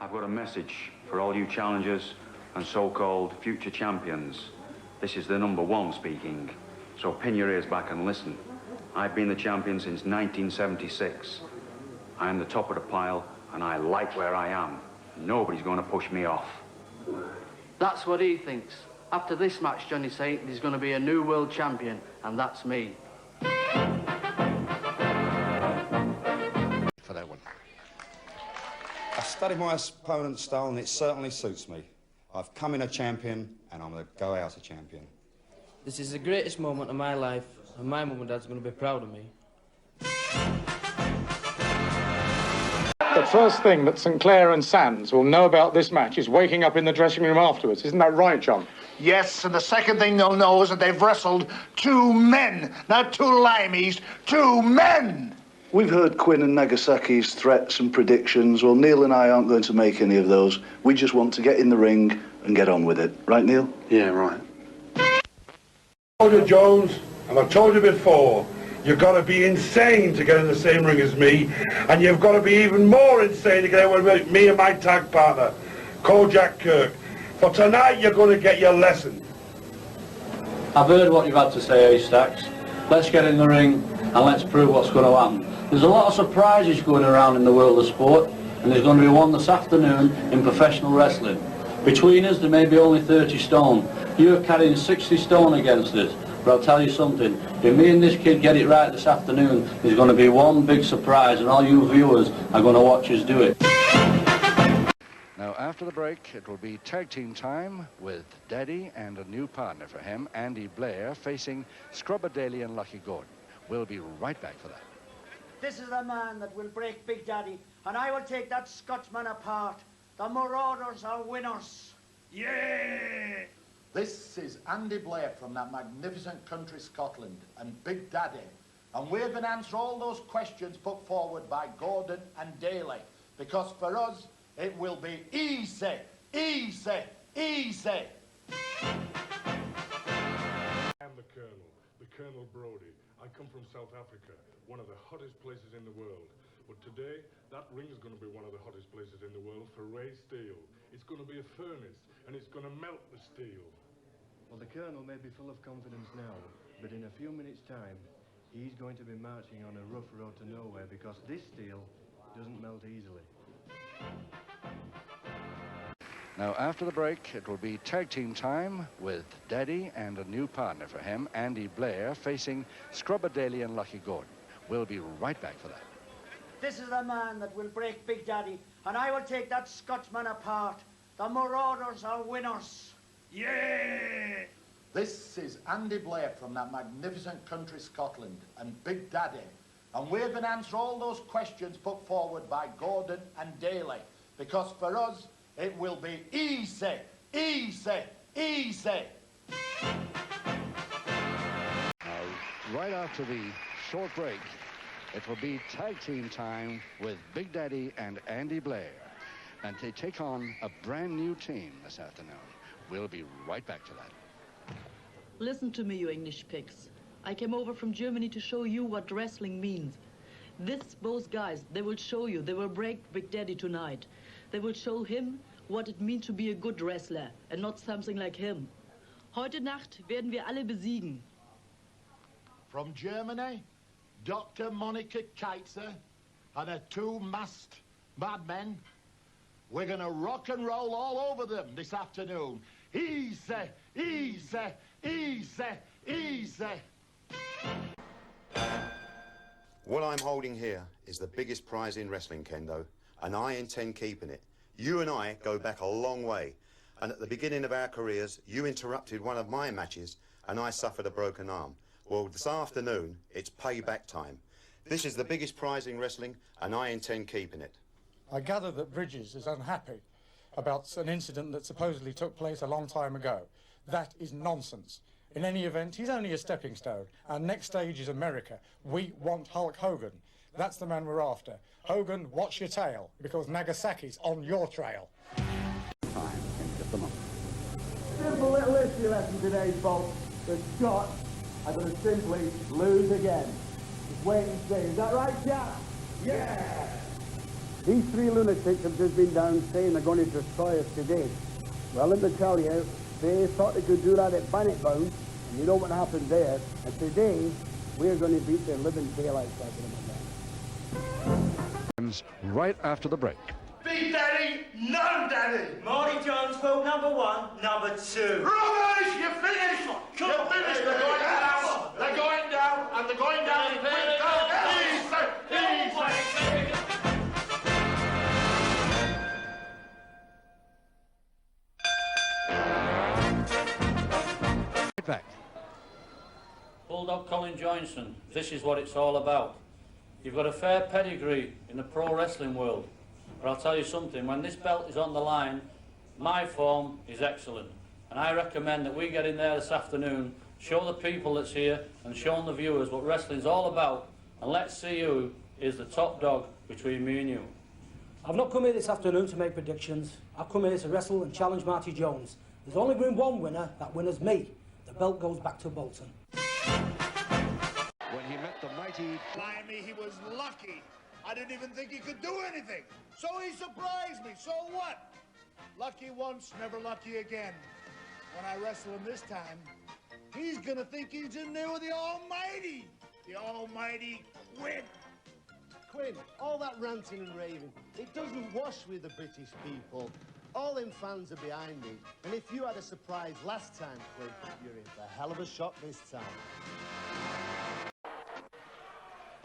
I've got a message for all you challengers and so-called future champions. This is the #1 speaking, so pin your ears back and listen. I've been the champion since 1976. I am the top of the pile, and I like where I am. Nobody's going to push me off. That's what he thinks. After this match, Johnny said there's going to be a new world champion, and that's me. For that one. I studied my opponent's style, and it certainly suits me. I've come in a champion, and I'm going to go out a champion. This is the greatest moment of my life, and my mum and dad's going to be proud of me. The first thing that St Clair and Sands will know about this match is waking up in the dressing room afterwards. Isn't that right, John? Yes, and the second thing they'll know is that they've wrestled 2 men, not 2 limeys, 2 men! We've heard Quinn and Nagasaki's threats and predictions. Well, Neil and I aren't going to make any of those. We just want to get in the ring and get on with it. Right, Neil? Yeah, right. I told you, Jones, and I've told you before, you've got to be insane to get in the same ring as me, and you've got to be even more insane to get in with me and my tag partner, Kojak Kirk. For tonight, you're going to get your lesson. I've heard what you've had to say, Stacks. Let's get in the ring and let's prove what's going to happen. There's a lot of surprises going around in the world of sport, and there's going to be one this afternoon in professional wrestling. Between us, there may be only 30 stone. You're carrying 60 stone against us. But I'll tell you something, if me and this kid get it right this afternoon, there's going to be one big surprise, and all you viewers are going to watch us do it. Now, after the break, it will be tag team time with Daddy and a new partner for him, Andy Blair, facing Scrubber Daly and Lucky Gordon. We'll be right back for that. This is the man that will break Big Daddy, and I will take that Scotsman apart. The Marauders are winners. Yeah! This is Andy Blair from that magnificent country Scotland and Big Daddy. And we're going to answer all those questions put forward by Gordon and Daly. Because for us, it will be easy, easy, easy. I'm the Colonel Brody. I come from South Africa, one of the hottest places in the world. But today, that ring is going to be one of the hottest places in the world for Ray Steel. It's going to be a furnace, and it's going to melt the steel. Well, the Colonel may be full of confidence now, but in a few minutes' time, he's going to be marching on a rough road to nowhere because this steel doesn't melt easily. Now, after the break, it will be tag team time with Daddy and a new partner for him, Andy Blair, facing Scrubber Daly and Lucky Gordon. We'll be right back for that. This is the man that will break Big Daddy, and I will take that Scotsman apart. The Marauders are winners. Yeah! This is Andy Blair from that magnificent country Scotland and Big Daddy. And we're going to answer all those questions put forward by Gordon and Daly. Because for us, it will be easy, easy, easy. Now, right after the short break, it will be tag team time with Big Daddy and Andy Blair. And they take on a brand new team this afternoon. We'll be right back to that. Listen to me, you English pigs. I came over from Germany to show you what wrestling means. Both guys, they will show you, they will break Big Daddy tonight. They will show him what it means to be a good wrestler and not something like him. Heute Nacht werden wir alle besiegen. From Germany, Dr. Monica Keitzer and her 2 masked madmen. We're going to rock and roll all over them this afternoon. Easy, easy, easy, easy. What I'm holding here is the biggest prize in wrestling, Kendo, and I intend keeping it. You and I go back a long way, and at the beginning of our careers, you interrupted one of my matches, and I suffered a broken arm. Well, this afternoon, it's payback time. This is the biggest prize in wrestling, and I intend keeping it. I gather that Bridges is unhappy about an incident that supposedly took place a long time ago. That is nonsense. In any event, he's only a stepping stone. Our next stage is America. We want Hulk Hogan. That's the man we're after. Hogan, watch your tail, because Nagasaki's on your trail. Simple little history lesson today, folks. The Scots are going to simply lose again. Just wait and see. Is that right, chap? Yeah! These three lunatics have just been down saying they're going to destroy us today. Well, let me tell you, they thought they could do that at Bannockburn, and you know what happened there. And today, we're going to beat their living taillights out of them again. Right after the break. Big Daddy, no Daddy! Marty Jones, vote number 1, number 2. Rubbish! You're finished! You're finished! They're going down! They're going down! And they're going down in quick time! Back. Bulldog Colin Johnson, this is what it's all about. You've got a fair pedigree in the pro wrestling world, but I'll tell you something, when this belt is on the line, my form is excellent, and I recommend that we get in there this afternoon, show the people that's here and show the viewers what wrestling's all about, and let's see who is the top dog between me and you. I've not come here this afternoon to make predictions. I've come here to wrestle and challenge Marty Jones. There's only been one winner, that winner's me. The belt goes back to Bolton. When he met the mighty... Blimey, he was lucky. I didn't even think he could do anything. So he surprised me. So what? Lucky once, never lucky again. When I wrestle him this time, he's gonna think he's in there with the Almighty. The Almighty Quinn. Quinn, all that ranting and raving, it doesn't wash with the British people. All them fans are behind me. And if you had a surprise last time, Quinn, you're in for a hell of a shock this time.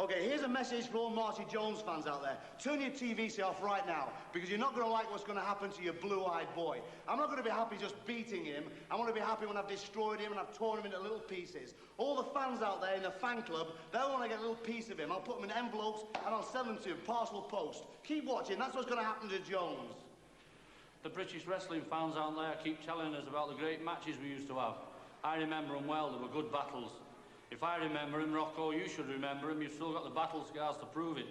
Okay, here's a message for all Marty Jones fans out there. Turn your TV set off right now, because you're not going to like what's going to happen to your blue-eyed boy. I'm not going to be happy just beating him. I want to be happy when I've destroyed him and I've torn him into little pieces. All the fans out there in the fan club, they'll want to get a little piece of him. I'll put them in envelopes and I'll send them to him, parcel post. Keep watching, that's what's going to happen to Jones. The British wrestling fans out there keep telling us about the great matches we used to have. I remember them well, they were good battles. If I remember him, Rocco, you should remember him. You've still got the battle scars to prove it.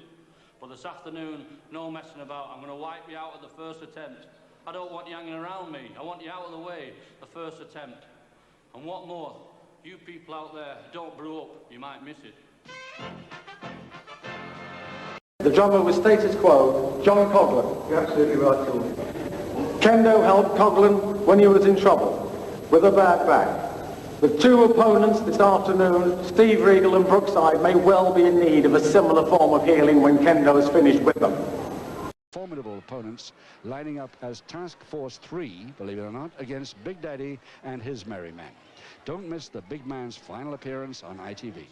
But this afternoon, no messing about. I'm going to wipe you out at the first attempt. I don't want you hanging around me. I want you out of the way, the first attempt. And what more, you people out there, don't brew up. You might miss it. The drummer was status quo, John Coghlan. You're absolutely right, Phil. Kendo helped Coghlan when he was in trouble, with a bad back. The two opponents this afternoon, Steve Regal and Brookside, may well be in need of a similar form of healing when Kendo is finished with them. Formidable opponents lining up as Task Force 3, believe it or not, against Big Daddy and his merry men. Don't miss the big man's final appearance on ITV.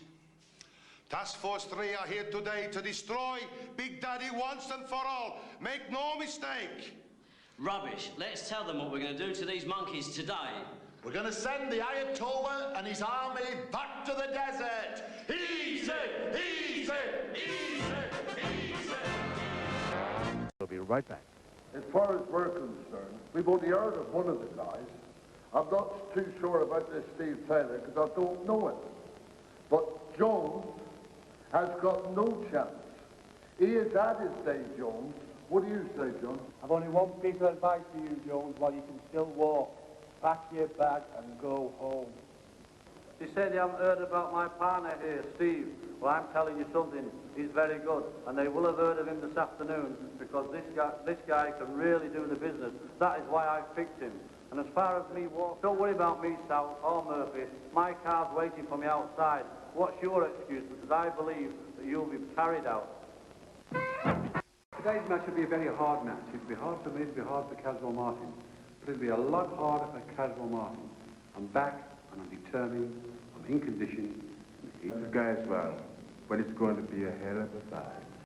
Task Force 3 are here today to destroy Big Daddy once and for all. Make no mistake. Rubbish. Let's tell them what we're going to do to these monkeys today. We're going to send the Ayatollah and his army back to the desert. Easy, easy, easy, easy. We'll be right back. As far as we're concerned, we've only heard of one of the guys. I'm not too sure about this Steve Taylor because I don't know him. But Jones has got no chance. He is at his day, Jones. What do you say, John? I've only one piece of advice for you, Jones, while you can still walk. Pack your bag and go home. You said you haven't heard about my partner here, Steve. Well, I'm telling you something. He's very good, and they will have heard of him this afternoon because this guy can really do the business. That is why I picked him. And as far as me walk, don't worry about me, Sal or Murphy. My car's waiting for me outside. What's your excuse? Because I believe that you'll be carried out. Today's match will be a very hard match. It'll be hard for me, it'll be hard for Caswell Martin. But it'll be a lot harder for Caswell Martin. I'm back, and I'm determined, I'm in condition. This guy as well, but it's going to be a hell of a fight.